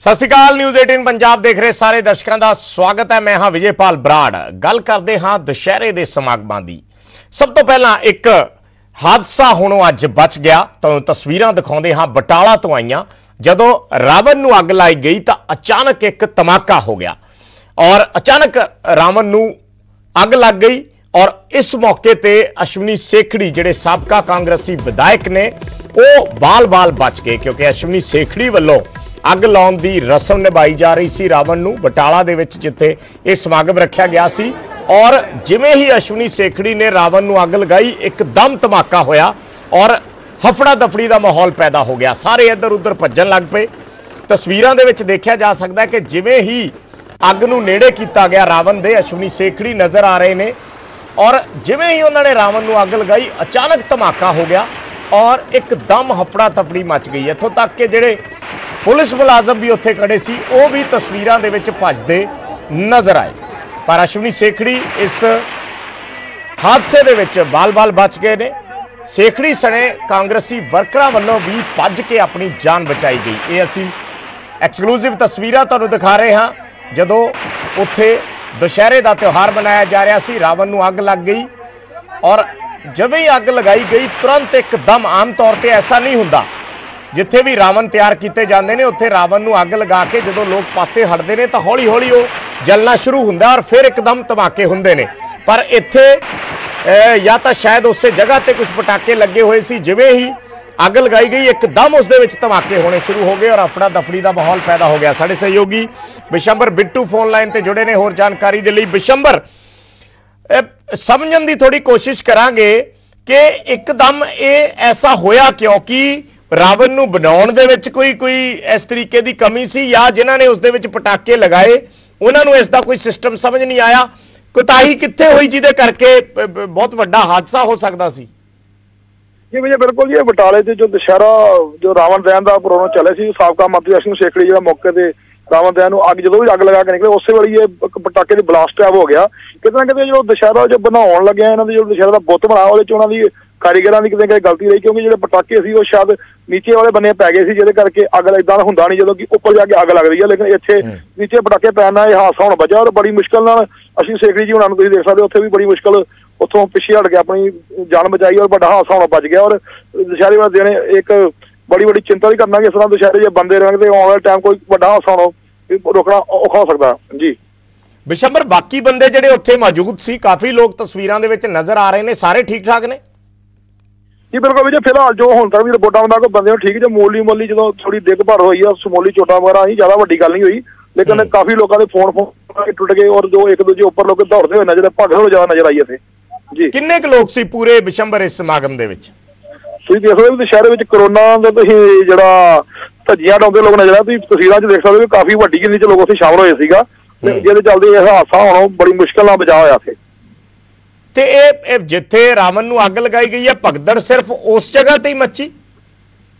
सत श्री अकाल। न्यूज़ 18 पंजाब देख रहे सारे दर्शकों का स्वागत है। मैं हाँ विजयपाल बराड़। गल करते हाँ दशहरे के समागमां दी। सब तो पहला एक हादसा होनों अज बच गया। तो तस्वीरां दिखाते हाँ बटाला तो आईयां। जदों रावण नूं अग लाई गई तो अचानक एक धमाका हो गया और अचानक रावण नूं अग लग गई। और इस मौके ते अश्विनी सेखड़ी जिहड़े साबका कांग्रेसी विधायक ने वो बाल बाल बच गए, क्योंकि अश्विनी सेखड़ी वालों अग लाउण दी रस्म निभाई जा रही सी रावण नूं बटाला दे विच जिथे यह समागम रखा गया सी। और जिवें ही अश्विनी सेखड़ी ने रावण नूं अग लगाई एकदम धमाका होया और हफड़ा दफड़ी का माहौल पैदा हो गया। सारे इधर उधर भज्जन लग पे। तस्वीरां दे विच देखा जा सकता है कि जिवें ही अग नूं नेड़े किया गया रावण दे अश्विनी सेखड़ी नज़र आ रहे हैं और जिवें ही उन्होंने रावण नूं अग लगाई अचानक धमाका हो गया और एकदम हफड़ा तफड़ी मच गई। इत्थों तक कि जिहड़े पुलिस मुलाजम भी उत्थे खड़े सी वो भी तस्वीरां दे विच भजदे नजर आए। पर अश्विनी सेखड़ी इस हादसे दे विच बाल बाल बच गए ने। सेखड़ी सने कांग्रेसी वर्करां वल्लों भी भज के अपनी जान बचाई गई। ये असीं एक्सक्लूसिव तस्वीरां तुहानूं दिखा रहे हाँ। जदों उत्थे दशहरे का त्यौहार मनाया जा रहा सी, रावण नूं अग लग गई और जब ही अग लगाई गई तुरंत एकदम आम तौर पर ऐसा नहीं हुंदा। जिथे भी रावण तैयार किए जाते हैं उत्थे रावण नूं अग लगा के जो लोग पासे हटते हैं तो हौली हौली वो जलना शुरू होंदा और फिर एकदम धमाके होंदे ने। पर इत्थे या तो शायद उस जगह ते कुछ पटाके लगे हुए सी, जिवें ही अग लगाई गई एकदम उस दे विच धमाके होने शुरू हो गए और अफड़ा दफड़ी का माहौल पैदा हो गया। साडे सहयोगी बिशंबर बिट्टू फोन लाइन ते जुड़े ने होर जानकारी दे लई। बिशंबर, समझण दी थोड़ी कोशिश करांगे कि एकदम ये ऐसा होया क्योंकि रावण नूं बनाउण दे विच कोई इस तरीके की कमी सी या जिन्हां ने उस दे विच पटाके लगाए उन्हां नूं इसदा कोई सिस्टम समझ नहीं आया। कोताही कित्थे होई जिहदे करके बहुत वड्डा हादसा हो सकदा सी? जी भैया बिल्कुल जी, बटाले से जो दशहरा जो रावण दहन का प्रोग्राम चले सी, साबका मंत्री अश्विनी सेखड़ी जो मौके पर रावण दहन नूं अग जो भी अग लगा के निकले उस वेले ये पटाके की ब्लास्ट टाइप हो गया। किते ना किते जो दशहरा जो बनाउण लगे इन्हां दे जो दशहरा का बुत बनाया उहदे च उन्हां दी कारीगरां की किते गलती रही, क्योंकि जो पटाके सी वो शायद नीचे वाले बने पै गए सी, जिहदे करके अग इदां हुंदा नहीं जो कि उपर जाके अग लगदी है। लेकिन इत्थे नीचे पटाके पैण नाल हादसा होण बचा और बड़ी मुश्किल नाल अश्विनी सेखड़ी जी हुणां नूं तुसीं देख सकदे हो उत्थे भी बड़ी मुश्किल उत्थों पिछे हट के अपनी जान बचाई और बड़ा हादसा होना बच गया। और दशहरे वाले दिन एक बड़ी बड़ी चिंता भी करना कि इस तरह दशहरे जो बंदे रहेंगे तो आने वाले टाइम कोई बड़ा हादसा होना रोकना औखा हो सकता है। जी बिशंबर, बाकी बंदे जिहड़े उत्थे मौजूद सी, काफी लोग तस्वीरां दे विच नजर आ रहे हैं, सारे ठीक ठाक ने? जी बिल्कुल जी, फिलहाल जो हुण तक भी रिपोर्टां मुताबिक बंदे ठीक जो मोली जो थोड़ी डिग भर हुई है समूली चोटां वगैरह आई, ज्यादा वड्डी गल नहीं हुई। लेकिन काफी लोगों के फोन टुट गए और जो एक दूजे उपर लोग दौड़ते हुए नजर भगदड़ हो ज्यादा नजर आई इत्थे। जी किन्ने क लोग सी पूरे बिशंबर इस समागम दे विच? तुसीं देख सकदे हो दशहरे विच कोरोना दा तुसीं जिहड़ा धज्जियां डाउंदे लोग नजर आ, तुसीं तस्वीरां च देख सकदे हो काफी वड्डी गिनती च लोग उत्थे शामिल होए सीगा, जिहदे चलदे इह हादसा होणों बड़ी मुश्किल नाल बचा होया सी। ते ए जिथे रावण नूं अग लगाई गई है भगदड़ सिर्फ उस जगह ते ही मची?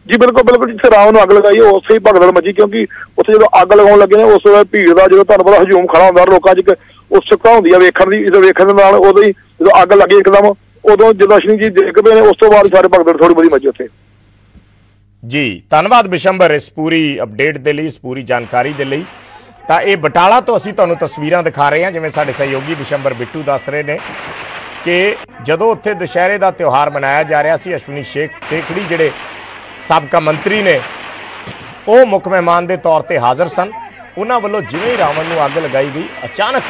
जी बिल्कुल बिल्कुल, जिथे रावण नूं अग लगाई है उसे ही भगदड़ मची, क्योंकि उत्थे जो अग लगाउण लगे ने उस वेले भीड़ का जो तुहानूं पता हजूम खड़ा हुंदा लोकां च उत्सुकता हुंदी है वेखण दी। इस वेखण दे नाल उदों ही जो अग लगी एकदम उदों जदों अश्विनी जी डिग पए ने उस तो बाद सारे भगदड़ थोड़ी बड़ी मची उत्थे। जी धन्यवाद बिशंबर इस पूरी अपडेट दे लई, इस पूरी जानकारी दे लई। तां इह बटाला तो असीं तुहानूं तस्वीरां दिखा रहे हैं, जिवें साडे सहयोगी बिशंबर बिट्टू दस रहे ने कि जदों उत्थे दशहरे का त्यौहार मनाया जा रहा सी, अश्विनी सेखड़ी जिहड़े साबका मंत्री ने वो मुख मेहमान के तौर पर हाज़र सन। उन्होंने वालों जिवें ही रावण नूं अग लगाई गई अचानक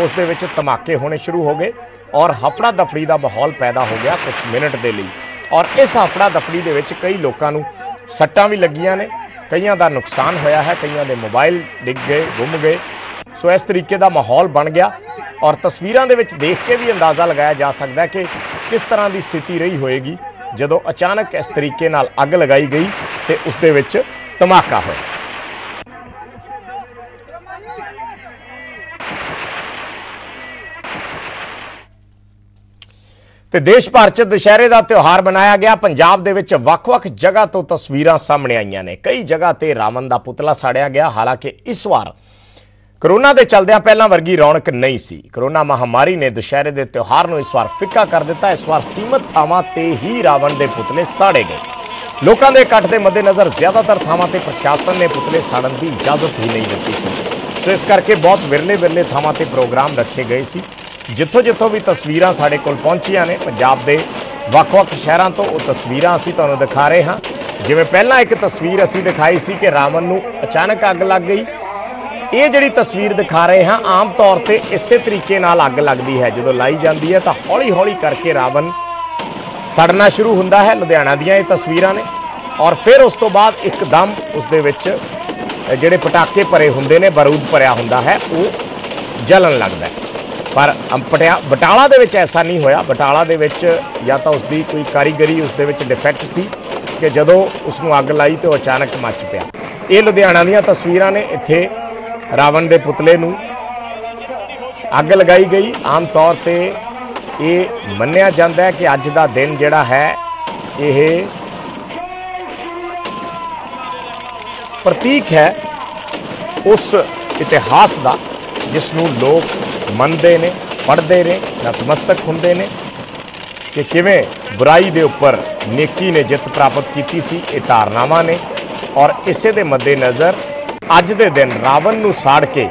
उस दे विच धमाके होने शुरू हो गए और हफड़ा दफड़ी का माहौल पैदा हो गया कुछ मिनट के लिए। और इस हफड़ा दफड़ी दे विच कई लोगों नूं सट्टां भी लगियां ने, कईयां दा नुकसान होया है, कईयां दे मोबाइल डिग गए, गुम गए। सो इस तरीके का माहौल बन गया और तस्वीरां दे विच देख के भी अंदाज़ा लगाया जा सकता है कि किस तरह की स्थिति रही होएगी जदों अचानक इस तरीके नाल अग लगाई गई तो उस दे विच धमाका होया। ते देश भर च दशहरे का त्यौहार मनाया गया। पंजाब दे विच वख-वख जगह तो तस्वीरां सामने आईयां ने। कई जगह ते रावण का पुतला साड़िया गया। हालांकि इस बार कोरोना के चलदियां पहलां वर्गी रौनक नहीं सी। कोरोना महामारी ने दशहरे के त्यौहार नूं इस बार फिक्का कर दिता। इस बार सीमित थावां ते ही रावण के पुतले साड़े गए। ਲੋਕਾਂ ਦੇ ਇਕੱਠ ਦੇ ਮੱਦੇਨਜ਼ਰ ਜ਼ਿਆਦਾਤਰ ਥਾਵਾਂ ਤੇ ਪ੍ਰਸ਼ਾਸਨ ਨੇ ਪੁਤਲੇ ਸਾੜਨ ਦੀ ਇਜਾਜ਼ਤ ਹੀ ਨਹੀਂ ਦਿੱਤੀ ਸੀ। ਸੋ ਇਸ ਕਰਕੇ ਬਹੁਤ ਵਿਰਲੇ ਥਾਵਾਂ ਤੇ ਪ੍ਰੋਗਰਾਮ ਰੱਖੇ ਗਏ ਸੀ। ਜਿੱਥੋਂ ਵੀ ਤਸਵੀਰਾਂ ਸਾਡੇ ਕੋਲ ਪਹੁੰਚੀਆਂ ਨੇ ਪੰਜਾਬ ਦੇ ਵੱਖ-ਵੱਖ ਸ਼ਹਿਰਾਂ ਤੋਂ, ਉਹ ਤਸਵੀਰਾਂ ਅਸੀਂ ਤੁਹਾਨੂੰ ਦਿਖਾ ਰਹੇ ਹਾਂ। ਜਿਵੇਂ ਪਹਿਲਾਂ ਇੱਕ ਤਸਵੀਰ ਅਸੀਂ ਦਿਖਾਈ ਸੀ ਕਿ ਰਾਵਣ ਨੂੰ ਅਚਾਨਕ ਅੱਗ ਲੱਗ ਗਈ। ਇਹ ਜਿਹੜੀ ਤਸਵੀਰ ਦਿਖਾ ਰਹੇ ਹਾਂ, ਆਮ ਤੌਰ ਤੇ ਇਸੇ ਤਰੀਕੇ ਨਾਲ ਅੱਗ ਲੱਗਦੀ ਹੈ। ਜਦੋਂ ਲਾਈ ਜਾਂਦੀ ਹੈ ਤਾਂ ਹੌਲੀ ਕਰਕੇ ਰਾਵਣ ਸੜਨਾ ਸ਼ੁਰੂ ਹੁੰਦਾ ਹੈ। ਲੁਧਿਆਣਾ ਦੀਆਂ ਇਹ ਤਸਵੀਰਾਂ ਨੇ ਔਰ ਫਿਰ ਉਸ ਤੋਂ ਬਾਅਦ ਇੱਕਦਮ ਉਸ ਦੇ ਵਿੱਚ ਜਿਹੜੇ ਪਟਾਕੇ ਭਰੇ ਹੁੰਦੇ ਨੇ, ਬਾਰੂਦ ਭਰਿਆ ਹੁੰਦਾ ਹੈ, ਉਹ ਜਲਣ ਲੱਗਦਾ ਹੈ। ਪਰ ਬਟਾਲਾ ਦੇ ਵਿੱਚ ਐਸਾ ਨਹੀਂ ਹੋਇਆ। ਬਟਾਲਾ ਦੇ ਵਿੱਚ ਜਾਂ ਤਾਂ ਉਸ ਦੀ ਕੋਈ ਕਾਰੀਗਰੀ ਉਸ ਦੇ ਵਿੱਚ ਡਿਫੈਕਟ ਸੀ ਕਿ ਜਦੋਂ ਉਸ ਨੂੰ ਅੱਗ ਲਾਈ ਤੇ ਉਹ ਅਚਾਨਕ ਮੱਚ ਪਿਆ। ਇਹ ਲੁਧਿਆਣਾ ਦੀਆਂ ਤਸਵੀਰਾਂ ਨੇ। ਇੱਥੇ ਰਾਵਣ ਦੇ ਪੁਤਲੇ ਨੂੰ ਅੱਗ ਲਗਾਈ ਗਈ। ਆਮ ਤੌਰ ਤੇ ਇਹ ਮੰਨਿਆ ਜਾਂਦਾ ਹੈ ਕਿ ਅੱਜ ਦਾ ਦਿਨ ਜਿਹੜਾ ਹੈ ਇਹ ਪ੍ਰਤੀਕ ਹੈ ਉਸ ਇਤਿਹਾਸ ਦਾ ਜਿਸ ਨੂੰ ਲੋਕ ਮੰਨਦੇ ਨੇ, ਪੜ੍ਹਦੇ ਨੇ, ਨਤਮਸਤਕ ਹੁੰਦੇ ਨੇ ਕਿ ਕਿਵੇਂ ਬੁਰਾਈ ਦੇ ਉੱਪਰ ਨੇਕੀ ਨੇ ਜਿੱਤ ਪ੍ਰਾਪਤ ਕੀਤੀ ਸੀ। ਇਹ ਧਾਰਨਾਵਾਂ ਨੇ ਔਰ ਇਸੇ ਦੇ ਮੱਦੇਨਜ਼ਰ ਅੱਜ ਦੇ ਦਿਨ ਰਾਵਣ ਨੂੰ ਸਾੜ ਕੇ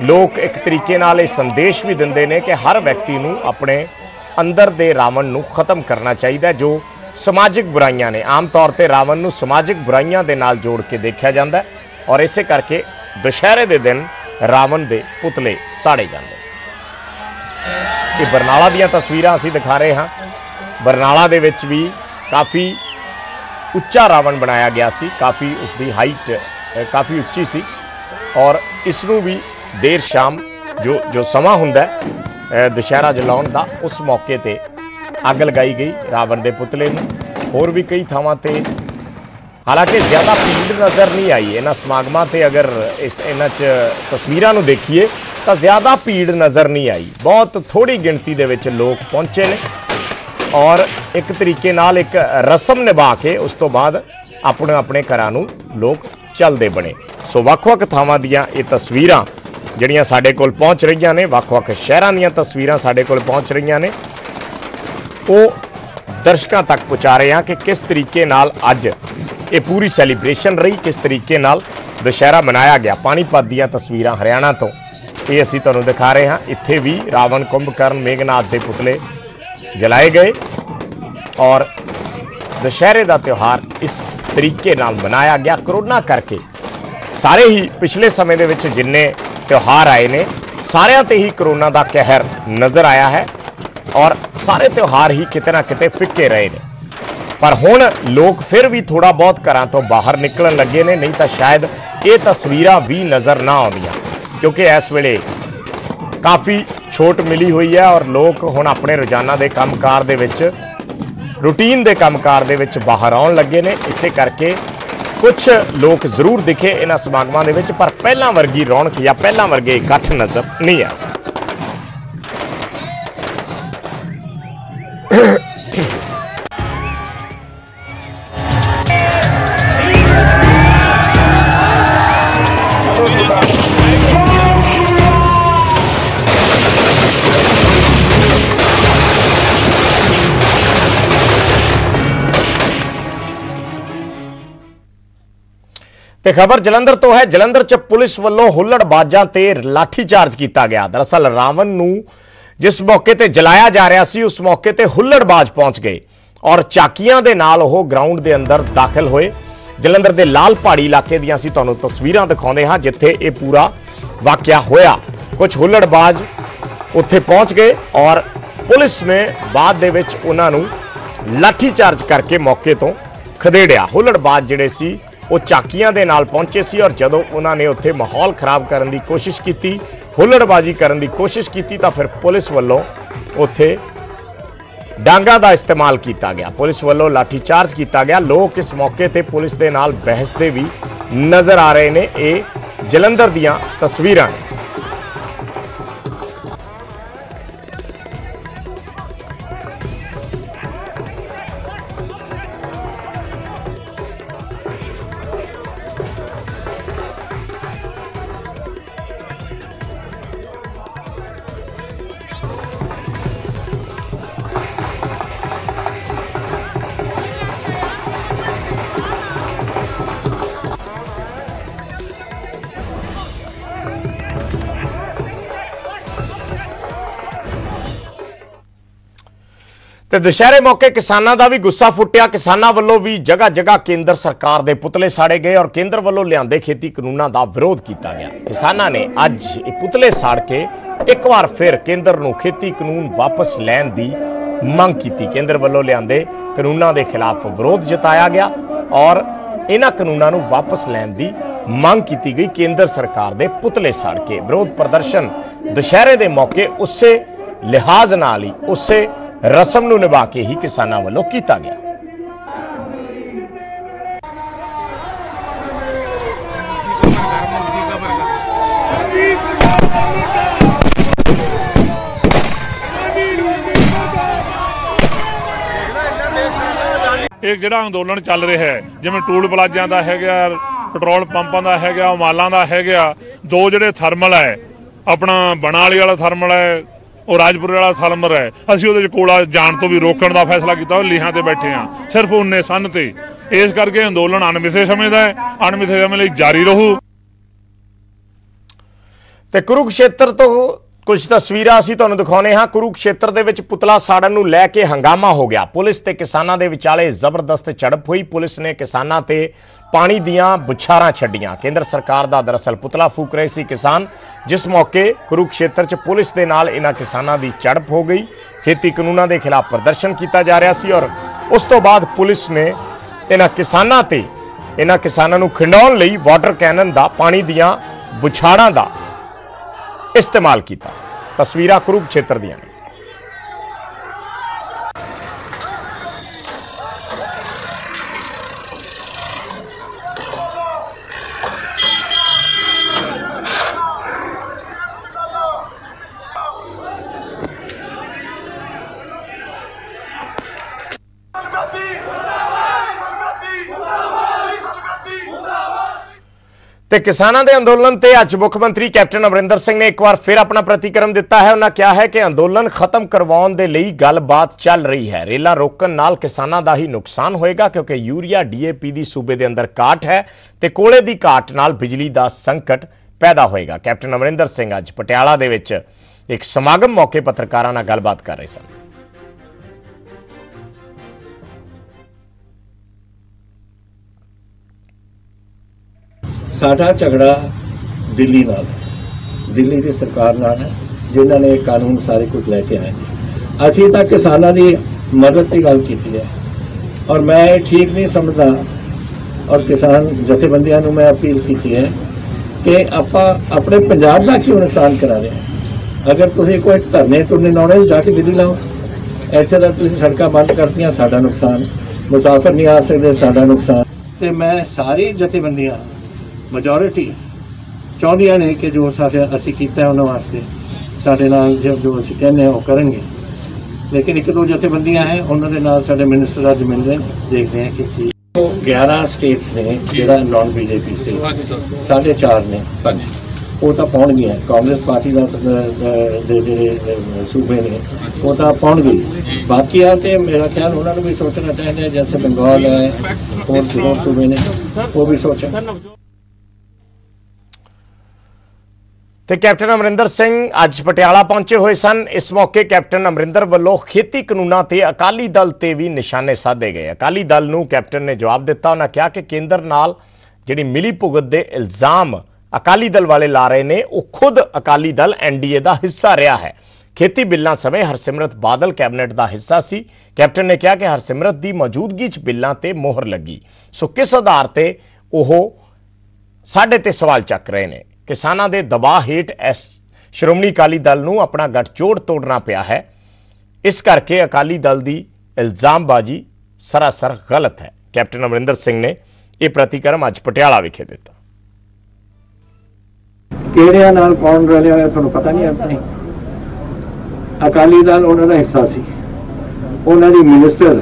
ਲੋਕ ਇੱਕ ਤਰੀਕੇ ਨਾਲ ਇਹ ਸੰਦੇਸ਼ ਵੀ ਦਿੰਦੇ ਨੇ ਕਿ ਹਰ ਵਿਅਕਤੀ ਨੂੰ ਆਪਣੇ ਅੰਦਰ ਦੇ ਰਾਵਣ ਨੂੰ ਖਤਮ ਕਰਨਾ ਚਾਹੀਦਾ ਜੋ ਸਮਾਜਿਕ ਬੁਰਾਈਆਂ ਨੇ। ਆਮ ਤੌਰ ਤੇ ਰਾਵਣ ਨੂੰ ਸਮਾਜਿਕ ਬੁਰਾਈਆਂ ਦੇ ਨਾਲ ਜੋੜ ਕੇ ਦੇਖਿਆ ਜਾਂਦਾ ਔਰ ਇਸੇ ਕਰਕੇ ਦੁਸ਼ਹਿਰੇ ਦੇ ਦਿਨ ਰਾਵਣ ਦੇ ਪੁਤਲੇ ਸਾੜੇ ਜਾਂਦੇ। ਇਹ ਬਰਨਾਲਾ ਦੀਆਂ ਤਸਵੀਰਾਂ ਅਸੀਂ ਦਿਖਾ ਰਹੇ ਹਾਂ। ਬਰਨਾਲਾ ਦੇ ਵਿੱਚ ਵੀ ਕਾਫੀ ਉੱਚਾ ਰਾਵਣ ਬਣਾਇਆ ਗਿਆ ਸੀ। ਕਾਫੀ ਉਸ ਦੀ ਹਾਈਟ ਕਾਫੀ ਉੱਚੀ ਸੀ ਔਰ ਇਸ ਨੂੰ ਵੀ ਦੇਰ ਸ਼ਾਮ ਜੋ ਸਮਾਂ ਹੁੰਦਾ ਦੁਸ਼ਹਿਰਾ ਜਲਾਉਣ ਦਾ, ਉਸ ਮੌਕੇ ਤੇ ਅੱਗ ਲਗਾਈ ਗਈ ਰਾਵਣ ਦੇ ਪੁਤਲੇ ਨੂੰ। ਹੋਰ ਵੀ ਕਈ ਥਾਵਾਂ ਤੇ ਹਾਲਾਂਕਿ ਜ਼ਿਆਦਾ ਭੀੜ ਨਜ਼ਰ ਨਹੀਂ ਆਈ ਇਹਨਾਂ ਸਮਾਗਮਾਂ ਤੇ। ਅਗਰ ਇਹਨਾਂ 'ਚ ਤਸਵੀਰਾਂ ਨੂੰ ਦੇਖੀਏ ਤਾਂ ਜ਼ਿਆਦਾ ਭੀੜ ਨਜ਼ਰ ਨਹੀਂ ਆਈ। ਬਹੁਤ ਥੋੜੀ ਗਿਣਤੀ ਦੇ ਵਿੱਚ ਲੋਕ ਪਹੁੰਚੇ ਨੇ ਔਰ ਇੱਕ ਤਰੀਕੇ ਨਾਲ ਇੱਕ ਰਸਮ ਨਿਭਾ ਕੇ ਉਸ ਤੋਂ ਬਾਅਦ ਆਪਣੇ ਘਰਾਂ ਨੂੰ ਲੋਕ ਚੱਲਦੇ ਬਣੇ। ਸੋ ਵੱਖ-ਵੱਖ ਥਾਵਾਂ ਦੀਆਂ ਇਹ ਤਸਵੀਰਾਂ ਜਿਹੜੀਆਂ ਸਾਡੇ ਕੋਲ ਪਹੁੰਚ ਰਹੀਆਂ ਨੇ, ਵੱਖ-ਵੱਖ ਸ਼ਹਿਰਾਂ ਦੀਆਂ ਤਸਵੀਰਾਂ ਸਾਡੇ ਕੋਲ ਪਹੁੰਚ ਰਹੀਆਂ ਨੇ, ਉਹ ਦਰਸ਼ਕਾਂ ਤੱਕ ਪਹੁੰਚਾ ਰਹੇ ਹਾਂ ਕਿ ਕਿਸ ਤਰੀਕੇ ਨਾਲ ਅੱਜ ਇਹ ਪੂਰੀ ਸੈਲੀਬ੍ਰੇਸ਼ਨ ਰਹੀ, ਕਿਸ ਤਰੀਕੇ ਨਾਲ ਦੁਸ਼ਹਿਰਾ ਮਨਾਇਆ ਗਿਆ। ਪਾਣੀਪਤ ਦੀਆਂ ਤਸਵੀਰਾਂ ਹਰਿਆਣਾ ਤੋਂ ਇਹ ਅਸੀਂ ਤੁਹਾਨੂੰ ਦਿਖਾ ਰਹੇ ਹਾਂ। ਇੱਥੇ ਵੀ ਰਾਵਣ, ਕੁੰਭਕਰਨ, ਮੇਘਨਾਥ ਦੇ ਪੁਤਲੇ ਜਲਾਏ ਗਏ ਔਰ ਦੁਸ਼ਹਿਰੇ ਦਾ ਤਿਉਹਾਰ ਇਸ ਤਰੀਕੇ ਨਾਲ ਮਨਾਇਆ ਗਿਆ। ਕਰੋਨਾ ਕਰਕੇ ਸਾਰੇ ਹੀ ਪਿਛਲੇ ਸਮੇਂ ਦੇ ਵਿੱਚ ਜਿੰਨੇ ਤਿਉਹਾਰ ਆਏ ਨੇ ਸਾਰਿਆਂ ਤੇ ਹੀ ਕਰੋਨਾ ਦਾ ਕਹਿਰ ਨਜ਼ਰ ਆਇਆ ਹੈ ਔਰ ਸਾਰੇ ਤਿਉਹਾਰ ਹੀ ਕਿਤੇ ਨਾ ਕਿਤੇ ਫਿੱਕੇ ਰਹੇ ਨੇ। ਪਰ ਹੁਣ ਲੋਕ ਫਿਰ ਵੀ ਥੋੜਾ ਬਹੁਤ ਘਰਾਂ ਤੋਂ ਬਾਹਰ ਨਿਕਲਣ ਲੱਗੇ ਨੇ, ਨਹੀਂ ਤਾਂ ਸ਼ਾਇਦ ਇਹ ਤਸਵੀਰਾਂ ਵੀ ਨਜ਼ਰ ਨਾ ਆਉਂਦੀਆਂ ਕਿਉਂਕਿ ਇਸ ਵੇਲੇ ਕਾਫੀ ਛੋਟ ਮਿਲੀ ਹੋਈ ਹੈ ਔਰ ਲੋਕ ਹੁਣ ਆਪਣੇ ਰੋਜ਼ਾਨਾ ਦੇ ਕੰਮਕਾਰ ਦੇ ਵਿੱਚ, ਰੂਟੀਨ ਦੇ ਕੰਮਕਾਰ ਦੇ ਵਿੱਚ ਬਾਹਰ ਆਉਣ ਲੱਗੇ ਨੇ। ਇਸੇ ਕਰਕੇ ਕੁਝ ਲੋਕ ਜ਼ਰੂਰ ਦਿਖੇ ਇਹਨਾਂ ਸਮਾਗਮਾਂ ਦੇ ਵਿੱਚ, ਪਰ ਪਹਿਲਾਂ ਵਰਗੀ ਰੌਣਕ ਜਾਂ ਪਹਿਲਾਂ ਵਰਗੇ ਇਕੱਠ ਨਜ਼ਰ ਨਹੀਂ ਆਇਆ। ਤੇ ਖਬਰ ਜਲੰਧਰ ਤੋਂ ਹੈ। ਜਲੰਧਰ 'ਚ ਪੁਲਿਸ ਵੱਲੋਂ ਹੁੱਲੜਬਾਜ਼ਾਂ ਤੇ ਲਾਠੀਚਾਰਜ ਕੀਤਾ ਗਿਆ। ਦਰਅਸਲ ਰਾਵਣ ਨੂੰ ਜਿਸ ਮੌਕੇ ਤੇ ਜਲਾਇਆ ਜਾ ਰਿਹਾ ਸੀ ਉਸ ਮੌਕੇ ਤੇ ਹੁੱਲੜਬਾਜ਼ ਪਹੁੰਚ ਗਏ ਔਰ ਚਾਕੀਆਂ ਦੇ ਨਾਲ ਉਹ ਗਰਾਊਂਡ ਦੇ ਅੰਦਰ ਦਾਖਲ ਹੋਏ। ਜਲੰਧਰ ਦੇ ਲਾਲ ਪਹਾੜੀ ਇਲਾਕੇ ਦੀਆਂ ਅਸੀਂ ਤੁਹਾਨੂੰ ਤਸਵੀਰਾਂ ਦਿਖਾਉਂਦੇ ਹਾਂ ਜਿੱਥੇ ਇਹ ਪੂਰਾ ਵਾਕਿਆ ਹੋਇਆ। ਕੁਝ ਹੁੱਲੜਬਾਜ਼ ਉੱਥੇ ਪਹੁੰਚ ਗਏ ਔਰ ਪੁਲਿਸ ਨੇ ਬਾਅਦ ਦੇ ਵਿੱਚ ਉਹਨਾਂ ਨੂੰ ਲਾਠੀਚਾਰਜ ਕਰਕੇ ਮੌਕੇ ਤੋਂ ਖਦੇੜਿਆ। ਹੁੱਲੜਬਾਜ਼ ਜਿਹੜੇ ਸੀ ਉਹ ਚਾਕੀਆਂ ਦੇ ਨਾਲ ਪਹੁੰਚੇ ਸੀ ਔਰ ਜਦੋਂ ਉਹਨਾਂ ਨੇ ਉੱਥੇ ਮਾਹੌਲ ਖਰਾਬ ਕਰਨ ਦੀ ਕੋਸ਼ਿਸ਼ ਕੀਤੀ, ਹੁੱਲੜਬਾਜ਼ੀ ਕਰਨ ਦੀ ਕੋਸ਼ਿਸ਼ ਕੀਤੀ ਤਾਂ ਫਿਰ ਪੁਲਿਸ ਵੱਲੋਂ ਉੱਥੇ ਡਾਂਗਾ ਦਾ ਇਸਤੇਮਾਲ ਕੀਤਾ ਗਿਆ। ਪੁਲਿਸ ਵੱਲੋਂ ਲਾਠੀਚਾਰਜ ਕੀਤਾ ਗਿਆ। ਲੋਕ ਇਸ ਮੌਕੇ ਤੇ ਪੁਲਿਸ ਦੇ ਨਾਲ ਬਹਿਸਦੇ ਵੀ ਨਜ਼ਰ ਆ ਰਹੇ ਨੇ। ਇਹ ਜਲੰਧਰ ਦੀਆਂ ਤਸਵੀਰਾਂ ਨੇ। ਤੇ ਦੁਸ਼ਹਿਰੇ ਮੌਕੇ ਕਿਸਾਨਾਂ ਦਾ ਵੀ ਗੁੱਸਾ ਫੁੱਟਿਆ। ਕਿਸਾਨਾਂ ਵੱਲੋਂ ਵੀ ਜਗ੍ਹਾ ਜਗ੍ਹਾ ਕੇਂਦਰ ਸਰਕਾਰ ਦੇ ਪੁਤਲੇ ਸਾੜੇ ਗਏ ਔਰ ਕੇਂਦਰ ਵੱਲੋਂ ਲਿਆਂਦੇ ਖੇਤੀ ਕਾਨੂੰਨਾਂ ਦਾ ਵਿਰੋਧ ਕੀਤਾ ਗਿਆ। ਕਿਸਾਨਾਂ ਨੇ ਅੱਜ ਇਹ ਪੁਤਲੇ ਸਾੜ ਕੇ ਇੱਕ ਵਾਰ ਫਿਰ ਕੇਂਦਰ ਨੂੰ ਖੇਤੀ ਕਾਨੂੰਨ ਵਾਪਸ ਲੈਣ ਦੀ ਮੰਗ ਕੀਤੀ। ਕੇਂਦਰ ਵੱਲੋਂ ਲਿਆਂਦੇ ਕਾਨੂੰਨਾਂ ਦੇ ਖਿਲਾਫ ਵਿਰੋਧ ਜਤਾਇਆ ਗਿਆ ਔਰ ਇਹਨਾਂ ਕਾਨੂੰਨਾਂ ਨੂੰ ਵਾਪਸ ਲੈਣ ਦੀ ਮੰਗ ਕੀਤੀ ਗਈ। ਕੇਂਦਰ ਸਰਕਾਰ ਦੇ ਪੁਤਲੇ ਸਾੜ ਕੇ ਵਿਰੋਧ ਪ੍ਰਦਰਸ਼ਨ ਦੁਸ਼ਹਿਰੇ ਦੇ ਮੌਕੇ ਉਸੇ ਲਿਹਾਜ਼ ਨਾਲ ਹੀ ਉਸੇ ਰਸਮ ਨੂੰ ਨਿਭਾ ਕੇ ਹੀ ਕਿਸਾਨਾਂ ਵੱਲੋਂ ਕੀਤਾ ਗਿਆ। एक ਜਿਹੜਾ ਅੰਦੋਲਨ ਚੱਲ ਰਿਹਾ ਹੈ ਜਿਵੇਂ ਟੂਲ ਪਲਾਜ਼ਿਆਂ ਦਾ ਹੈਗਾ, ਪੈਟਰੋਲ ਪੰਪਾਂ ਦਾ ਹੈਗਾ, ਮਾਲਾਂ ਦਾ ਹੈਗਾ, ਦੋ ਜਿਹੜੇ ਥਰਮਲ ਹੈ ਆਪਣਾ ਬਣਾਲੀ ਵਾਲਾ ਥਰਮਲ ਹੈ और राजपुर वाला थर्मल है, असं वो कोला जान तो भी रोकने का फैसला किया। लीहां से बैठे हाँ सिर्फ उन्ने सन ते इस करके अंदोलन अणमिथे समय का है, अणमिथे समय लिए जारी रहू। ते कुरुक्षेत्र तो कुछ तस्वीरां असीं तुहानूं दिखाउने हां। कुरुक्षेत्र दे विच पुतला साड़न नूं लै के हंगामा हो गया। पुलिस ते किसानां दे विचाले जबरदस्त झड़प हुई। पुलिस ने किसानां ते पानी दियां बुछारां छड्डियां। केंद्र सरकार दा दरअसल पुतला फूक रहे सी किसान, जिस मौके कुरुक्षेत्र च पुलिस दे नाल इन्हां किसानां दी झड़प हो गई। खेती कानूनां दे खिलाफ प्रदर्शन किया जा रहा सी और उस तो बाद पुलिस ने इन्हां किसानां नूं खिंडाउण लई वाटर कैनन दा पानी दियां बुछाड़ां दा इस्तेमाल किया। तस्वीरां कुरुक्षेत्र दियां ने। ਤੇ ਕਿਸਾਨਾਂ ਦੇ ਅੰਦੋਲਨ ਤੇ ਅੱਜ ਮੁੱਖ ਮੰਤਰੀ ਕੈਪਟਨ ਅਮਰਿੰਦਰ ਸਿੰਘ ਨੇ ਇੱਕ ਵਾਰ ਫਿਰ ਆਪਣਾ ਪ੍ਰਤੀਕਰਮ ਦਿੱਤਾ ਹੈ। ਉਹਨਾਂ ਕਿਹਾ ਹੈ ਕਿ ਅੰਦੋਲਨ ਖਤਮ ਕਰਵਾਉਣ ਦੇ ਲਈ ਗੱਲਬਾਤ ਚੱਲ ਰਹੀ ਹੈ। ਰੇਲਾਂ ਰੋਕਣ ਨਾਲ ਕਿਸਾਨਾਂ ਦਾ ਹੀ ਨੁਕਸਾਨ ਹੋਏਗਾ ਕਿਉਂਕਿ ਯੂਰੀਆ ਡੀਏਪੀ ਦੀ ਸੂਬੇ ਦੇ ਅੰਦਰ ਘਾਟ ਹੈ ਤੇ ਕੋਲੇ ਦੀ ਘਾਟ ਨਾਲ ਬਿਜਲੀ ਦਾ ਸੰਕਟ ਪੈਦਾ ਹੋਏਗਾ। ਕੈਪਟਨ ਅਮਰਿੰਦਰ ਸਿੰਘ ਅੱਜ ਪਟਿਆਲਾ ਦੇ ਵਿੱਚ ਇੱਕ ਸਮਾਗਮ ਮੌਕੇ ਪੱਤਰਕਾਰਾਂ ਨਾਲ ਗੱਲਬਾਤ ਕਰ ਰਹੇ ਸਨ। साडा झगड़ा दिल्ली नाल, दिल्ली की सरकार नाल है जिन्होंने कानून सारे कुछ लैके आए। असीं तां किसानां दी मदद की गल कीती है और मैं ठीक नहीं समझदा और किसान जथेबंदियां नूं मैं अपील की है कि आपां अपने पंजाब का क्यों नुकसान करा रहे हैं। अगर तुसीं कोई धरने तुरने लाउणे जाके दिल्ली लाओ, इत्थे तां तुसीं सड़कां बंद करतियां, साडा नुकसान, मुसाफिर नहीं आ सकदे, साडा नुकसान। ते मैं सारी जथेबंदियां majority चाहदियां ने कि जो साडे असीं कीता है उन्हां वास्ते साडे नाल जो असीं कहने वो करेंगे। लेकिन एक दो जथेबंदियां हैं उन्हां दे नाल साडे मिनिस्टर अज मिल रहे हैं, देखते हैं कि 11 स्टेट्स ने जिहड़ा नॉन बीजेपी स्टेट 4.5 ने वो तो पहुँच गए। कांग्रेस पार्टी दे जिहड़े सूबे ने वो तो पहुँच गई। बाकी आते मेरा ख्याल उन्होंने भी सोचना चाहिए, जैसे बंगाल है और सूबे ने वो भी सोचें। ਤੇ ਕੈਪਟਨ ਅਮਰਿੰਦਰ ਸਿੰਘ ਅੱਜ ਪਟਿਆਲਾ ਪਹੁੰਚੇ ਹੋਏ ਸਨ। ਇਸ ਮੌਕੇ ਕੈਪਟਨ ਅਮਰਿੰਦਰ ਵੱਲੋਂ ਖੇਤੀ ਕਾਨੂੰਨਾਂ ਤੇ ਅਕਾਲੀ ਦਲ ਤੇ ਵੀ ਨਿਸ਼ਾਨੇ ਸਾਧੇ ਗਏ। ਅਕਾਲੀ ਦਲ ਨੂੰ ਕੈਪਟਨ ਨੇ ਜਵਾਬ ਦਿੱਤਾ। ਉਹਨਾਂ ਕਿਹਾ ਕਿ ਕੇਂਦਰ ਨਾਲ ਜਿਹੜੀ ਮਿਲੀ ਭੁਗਤ ਦੇ ਇਲਜ਼ਾਮ ਅਕਾਲੀ ਦਲ ਵਾਲੇ ਲਾ ਰਹੇ ਨੇ ਉਹ ਖੁਦ ਅਕਾਲੀ ਦਲ ਐਨਡੀਏ ਦਾ ਹਿੱਸਾ ਰਿਹਾ ਹੈ। ਖੇਤੀ ਬਿੱਲਾਂ ਸਮੇਂ ਹਰਸਿਮਰਤ ਬਾਦਲ ਕੈਬਨਿਟ ਦਾ ਹਿੱਸਾ ਸੀ। ਕੈਪਟਨ ਨੇ ਕਿਹਾ ਕਿ ਹਰਸਿਮਰਤ ਦੀ ਮੌਜੂਦਗੀ 'ਚ ਬਿੱਲਾਂ ਤੇ ਮੋਹਰ ਲੱਗੀ, ਸੋ ਕਿਸ ਆਧਾਰ ਤੇ ਉਹ ਸਾਡੇ ਤੇ ਸਵਾਲ ਚੱਕ ਰਹੇ ਨੇ। किसानों के दबाव हेठ श्रोमणी अकाली दल नूं अपना गठजोड़ तोड़ना पिया है। इस करके अकाली दल की इल्जामबाजी सरासर गलत है। कैप्टन अमरिंदर सिंह ने यह प्रतिक्रम अज पटियाला विखे दिता। किहड़ियां नाल कौन रलिया होया तुहानूं पता नहीं। अपनी अकाली दल उन्हां दा हिस्सा सी। उन्हां दी मिनिस्टर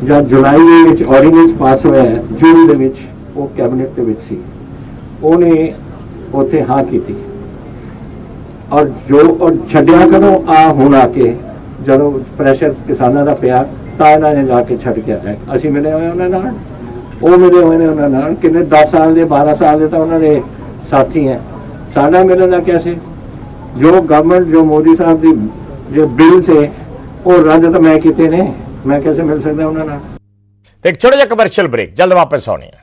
जब जुलाई दे विच ऑर्डीनेंस पास होया जून दे विच वो कैबिनेट दे विच सी, उहने उत्थे हाँ की थी और जो और छड्डिया कदों आ हुण आके जदों प्रैशर किसानां दा पिया तां इन्हां ने जाके छड्ड के आए। असीं मिले होए उन्हां नाल, वो मिले हुए ने उन्हां नाल, किन्ने 10 साल दे 12 साल दे तां उन्हां दे साथी हैं। साडा मिलण दा कैसे जो गवर्नमेंट जो मोदी साहब दी जो बिल से ਉਹ ਰੱਦ ਤਾਂ ਮੈਂ ਕੀਤੇ ਨੇ, ਮੈਂ कैसे मिल सकदा ਉਹਨਾਂ ਨਾਲ। ਤੇ ਇੱਕ ਛੋਟਾ ਜਿਹਾ ਕਮਰਸ਼ੀਅਲ ਬ੍ਰੇਕ, ਜਲਦ ਵਾਪਸ ਆਉਣੇ ਆ।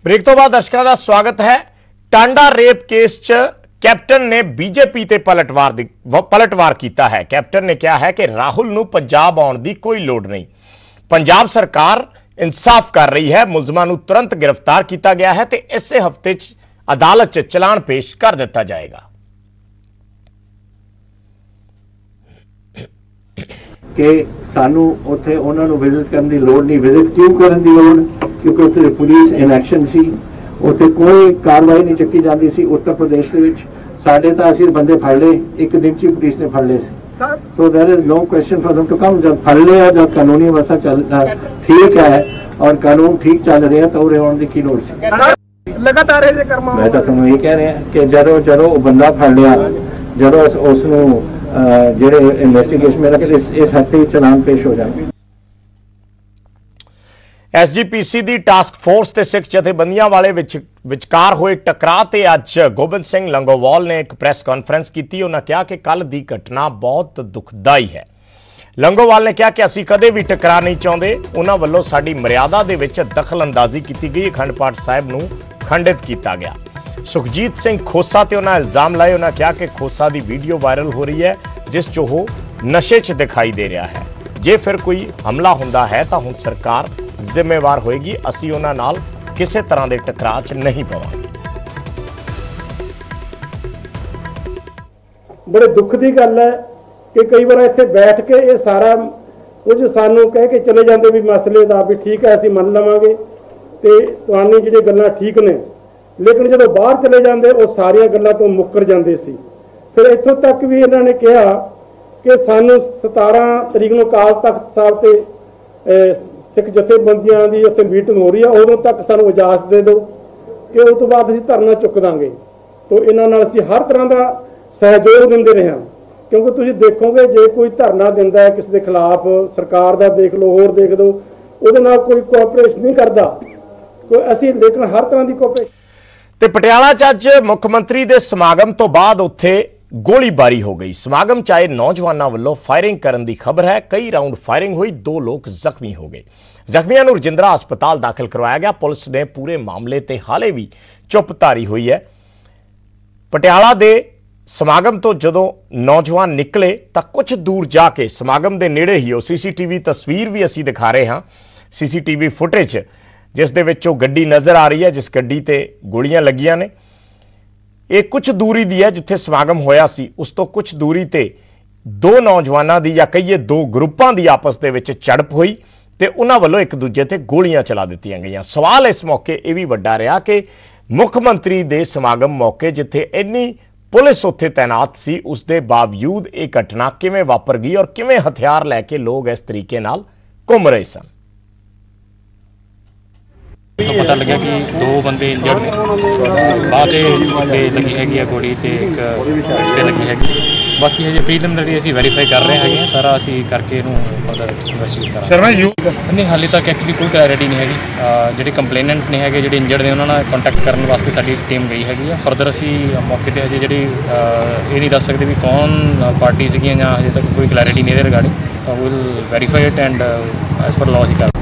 ब्रेक तो बाद दर्शकों का स्वागत है। टांडा रेप केस च कैप्टन ने बीजेपी ते पलटवार किया है। कैप्टन ने कहा है कि राहुल नूं पंजाब आउण दी कोई लोड़ नहीं, पंजाब सरकार इंसाफ कर रही है, मुलजमां नूं तुरंत गिरफ्तार किया गया है ते इसे हफ्ते च अदालत च चलान पेश कर दिता जाएगा। कि सानू उत्थे उन्हां नूं विजिट करन दी लोड़ नहीं। विजिट क्यों करन दी लोड़? क्योंकि उत्थे पुलिस इन एक्शन सी, उत्थे कोई कार्रवाई नहीं चुकी जाती सी। उत्तर प्रदेश दे विच साडे तां असीं बंदे फड़ लए, एक दिन च पुलिस ने फड़ लए सी। So there is no question for them to come. जब फड़ लिया, जब कानूनी व्यवस्था चल ठीक है और कानून ठीक चल रहा है तो उरे आउण दी की लोड़ सी? लगातार ये कर्म मैं तां तुहानूं ये कह रहा कि जदों बंदा फड़ लिया, जदों उस नूं ਜਿਹੜੇ ਇਨਵੈਸਟੀਗੇਸ਼ਨ ਮੇਰਾ ਕਿ ਇਸ ਹਫ਼ਤੇ ਚਲਾਨ ਪੇਸ਼ ਹੋ ਜਾਣਗੇ। ਐਸਜੀਪੀਸੀ ਦੀ ਟਾਸਕ ਫੋਰਸ ਤੇ ਸਿੱਖ ਜਥੇਬੰਦੀਆਂ ਵਾਲੇ ਵਿਚਕਾਰ ਹੋਏ ਟਕਰਾਅ ਤੇ ਅੱਜ ਗੋਬਿੰਦ ਸਿੰਘ ਲੰਗੋਵਾਲ ਨੇ ਇੱਕ ਪ੍ਰੈਸ ਕਾਨਫਰੰਸ ਕੀਤੀ। ਉਹਨਾਂ ਕਿਹਾ ਕਿ ਕੱਲ ਦੀ ਘਟਨਾ ਬਹੁਤ ਦੁਖਦਾਈ ਹੈ। ਲੰਗੋਵਾਲ ਨੇ ਕਿਹਾ ਕਿ ਅਸੀਂ ਕਦੇ ਵੀ ਟਕਰਾਅ ਨਹੀਂ ਚਾਹੁੰਦੇ। ਉਹਨਾਂ ਵੱਲੋਂ ਸਾਡੀ ਮਰਿਆਦਾ ਦੇ ਵਿੱਚ ਦਖਲ ਅੰਦਾਜ਼ੀ ਕੀਤੀ ਗਈ, ਅਖੰਡ ਪਾਠ ਸਾਹਿਬ ਨੂੰ ਖੰਡਿਤ ਕੀਤਾ ਗਿਆ। ਸੁਖਜੀਤ ਸਿੰਘ ਖੋਸਾ ਤੇ ਉਹਨਾਂ ਇਲਜ਼ਾਮ ਲਾਏ। ਉਹਨਾਂ ਕਿਹਾ ਕਿ ਖੋਸਾ ਦੀ ਵੀਡੀਓ ਵਾਇਰਲ ਹੋ ਰਹੀ ਹੈ ਜਿਸ 'ਚ ਉਹ ਨਸ਼ੇ 'ਚ ਦਿਖਾਈ ਦੇ ਰਿਹਾ ਹੈ। ਜੇ ਫਿਰ ਕੋਈ ਹਮਲਾ ਹੁੰਦਾ ਹੈ ਤਾਂ ਹੁਣ ਸਰਕਾਰ ਜ਼ਿੰਮੇਵਾਰ ਹੋਏਗੀ, ਅਸੀਂ ਉਹਨਾਂ ਨਾਲ ਕਿਸੇ ਤਰ੍ਹਾਂ ਦੇ ਟਕਰਾਅ 'ਚ ਨਹੀਂ ਪਵਾਂਗੇ। ਬੜੇ ਦੁੱਖ ਦੀ ਗੱਲ ਹੈ ਕਿ ਕਈ ਵਾਰ ਇੱਥੇ ਬੈਠ ਕੇ ਇਹ ਸਾਰਾ ਕੁਝ ਸਾਨੂੰ ਕਹਿ ਕੇ ਚਲੇ ਜਾਂਦੇ ਵੀ ਮਸਲੇ ਦਾ ਵੀ ਠੀਕ ਹੈ ਅਸੀਂ ਮੰਨ ਲਵਾਂਗੇ ਤੇ ਤੁਹਾਨੂੰ ਜਿਹੜੇ ਗੱਲਾਂ ਠੀਕ ਨੇ, ਲੇਕਿਨ ਜਦੋਂ ਬਾਹਰ ਚਲੇ ਜਾਂਦੇ ਉਹ ਸਾਰੀਆਂ ਗੱਲਾਂ ਤੋਂ ਮੁੱਕਰ ਜਾਂਦੇ ਸੀ। ਫਿਰ ਇੱਥੋਂ ਤੱਕ ਵੀ ਇਹਨਾਂ ਨੇ ਕਿਹਾ ਕਿ ਸਾਨੂੰ 17 ਤਰੀਕ ਨੂੰ ਅਕਾਲ ਤਖਤ ਸਾਹਿਬ ਤੇ ਸਿੱਖ ਜਥੇਬੰਦੀਆਂ ਦੀ ਉੱਥੇ ਮੀਟਿੰਗ ਹੋ ਰਹੀ ਆ, ਉਦੋਂ ਤੱਕ ਸਾਨੂੰ ਇਜਾਜ਼ਤ ਦੇ ਦਿਓ ਕਿ ਉਸ ਤੋਂ ਬਾਅਦ ਅਸੀਂ ਧਰਨਾ ਚੁੱਕ ਦਾਂਗੇ। ਤਾਂ ਇਹਨਾਂ ਨਾਲ ਅਸੀਂ ਹਰ ਤਰ੍ਹਾਂ ਦਾ ਸਹਿਯੋਗ ਦਿੰਦੇ ਰਹੇ ਹਾਂ, ਕਿਉਂਕਿ ਤੁਸੀਂ ਦੇਖੋਗੇ ਜੇ ਕੋਈ ਧਰਨਾ ਦਿੰਦਾ ਹੈ ਕਿਸੇ ਦੇ ਖਿਲਾਫ, ਸਰਕਾਰ ਦਾ ਦੇਖ ਲਓ, ਹੋਰ ਦੇਖ ਲਓ, ਉਹਦੇ ਨਾਲ ਕੋਈ ਕੋਆਪਰੇਸ਼ਨ ਨਹੀਂ ਕਰਦਾ ਅਸੀਂ, ਲੇਕਿਨ ਹਰ ਤਰ੍ਹਾਂ ਦੀ ਕੋਆਪਰੇਸ਼ਨ। ਤੇ ਪਟਿਆਲਾ 'ਚ ਅੱਜ ਮੁੱਖ ਮੰਤਰੀ ਦੇ ਸਮਾਗਮ ਤੋਂ ਬਾਅਦ ਉੱਥੇ ਗੋਲੀਬਾਰੀ ਹੋ ਗਈ। ਸਮਾਗਮ 'ਚ ਆਏ ਨੌਜਵਾਨਾਂ ਵੱਲੋਂ ਫਾਇਰਿੰਗ ਕਰਨ ਦੀ ਖਬਰ ਹੈ। ਕਈ ਰਾਉਂਡ ਫਾਇਰਿੰਗ ਹੋਈ, 2 ਲੋਕ ਜ਼ਖਮੀ ਹੋ ਗਏ। ਜ਼ਖਮੀਆਂ ਨੂੰ ਰਜਿੰਦਰਾ ਹਸਪਤਾਲ ਦਾਖਲ ਕਰਵਾਇਆ ਗਿਆ। ਪੁਲਿਸ ਨੇ ਪੂਰੇ ਮਾਮਲੇ ਤੇ ਹਾਲੇ ਵੀ ਚੁੱਪ ਧਾਰੀ ਹੋਈ ਹੈ। ਪਟਿਆਲਾ ਦੇ ਸਮਾਗਮ ਤੋਂ ਜਦੋਂ ਨੌਜਵਾਨ ਨਿਕਲੇ ਤਾਂ ਕੁਝ ਦੂਰ ਜਾ ਕੇ ਸਮਾਗਮ ਦੇ ਨੇੜੇ ਹੀ ਉਹ ਸੀਸੀਟੀਵੀ ਤਸਵੀਰ ਵੀ ਅਸੀਂ ਦਿਖਾ ਰਹੇ ਹਾਂ, ਸੀਸੀਟੀਵੀ ਫੁਟੇਜ ਜਿਸ ਦੇ ਵਿੱਚ ਉਹ ਗੱਡੀ ਨਜ਼ਰ ਆ ਰਹੀ ਹੈ ਜਿਸ ਗੱਡੀ ਤੇ ਗੋਲੀਆਂ ਲੱਗੀਆਂ ਨੇ। ਇਹ ਕੁਝ ਦੂਰੀ ਦੀ ਹੈ ਜਿੱਥੇ ਸਮਾਗਮ ਹੋਇਆ ਸੀ, ਉਸ ਤੋਂ ਕੁਝ ਦੂਰੀ ਤੇ 2 ਨੌਜਵਾਨਾਂ ਦੀ ਜਾਂ ਕਹੀਏ 2 ਗਰੁੱਪਾਂ ਦੀ ਆਪਸ ਦੇ ਵਿੱਚ ਝੜਪ ਹੋਈ ਤੇ ਉਹਨਾਂ ਵੱਲੋਂ ਇੱਕ ਦੂਜੇ ਤੇ ਗੋਲੀਆਂ ਚਲਾ ਦਿੱਤੀਆਂ ਗਈਆਂ। ਸਵਾਲ ਇਸ ਮੌਕੇ ਇਹ ਵੀ ਵੱਡਾ ਰਿਹਾ ਕਿ ਮੁੱਖ ਮੰਤਰੀ ਦੇ ਸਮਾਗਮ ਮੌਕੇ ਜਿੱਥੇ ਇੰਨੀ ਪੁਲਿਸ ਉੱਥੇ ਤੈਨਾਤ ਸੀ, ਉਸ ਦੇ ਬਾਵਜੂਦ ਇਹ ਘਟਨਾ ਕਿਵੇਂ ਵਾਪਰ ਗਈ ਔਰ ਕਿਵੇਂ ਹਥਿਆਰ ਲੈ ਕੇ ਲੋਕ ਇਸ ਤਰੀਕੇ ਨਾਲ ਘੁੰਮ ਰਹੇ ਸਨ। तो पता लगा कि 2 बंदे इंजर्ड ने, बात लगी हैगी गोली ते एक ते लगी हैगी। बाकी हजे प्रीलिमिनरी असीं वैरीफाई कर रहे हैं, सारा असीं करके इहनूं फर्दर इन्वेस्टिगेट करांगे। शर्मा यू नहीं हाले तक एक्चुअली कोई क्लैरिटी नहीं हैगी। ਜਿਹੜੇ ਕੰਪਲੇਨੈਂਟ ਨੇ ਹੈਗੇ, ਜਿਹੜੇ ਇੰਜਰਡ ਨੇ, ਉਹਨਾਂ ਨਾਲ ਕੰਟੈਕਟ ਕਰਨ ਵਾਸਤੇ ਸਾਡੀ ਟੀਮ ਗਈ ਹੈਗੀ ਆ। ਫਰਦਰ ਅਸੀਂ ਮੌਕੇ ਤੇ ਹਜੇ ਜਿਹੜੀ ਇਹ ਨਹੀਂ ਦੱਸ ਸਕਦੇ ਵੀ ਕੌਣ ਪਾਰਟੀ ਸੀਗੀਆਂ ਜਾਂ ਹਜੇ ਤੱਕ ਕੋਈ ਕਲੈਰਿਟੀ ਨਹੀਂ ਇਹਦੇ ਰਿਗਾਰਡਿੰਗ, ਤਾਂ will verify it and as per law ਅਸੀਂ ਕਰ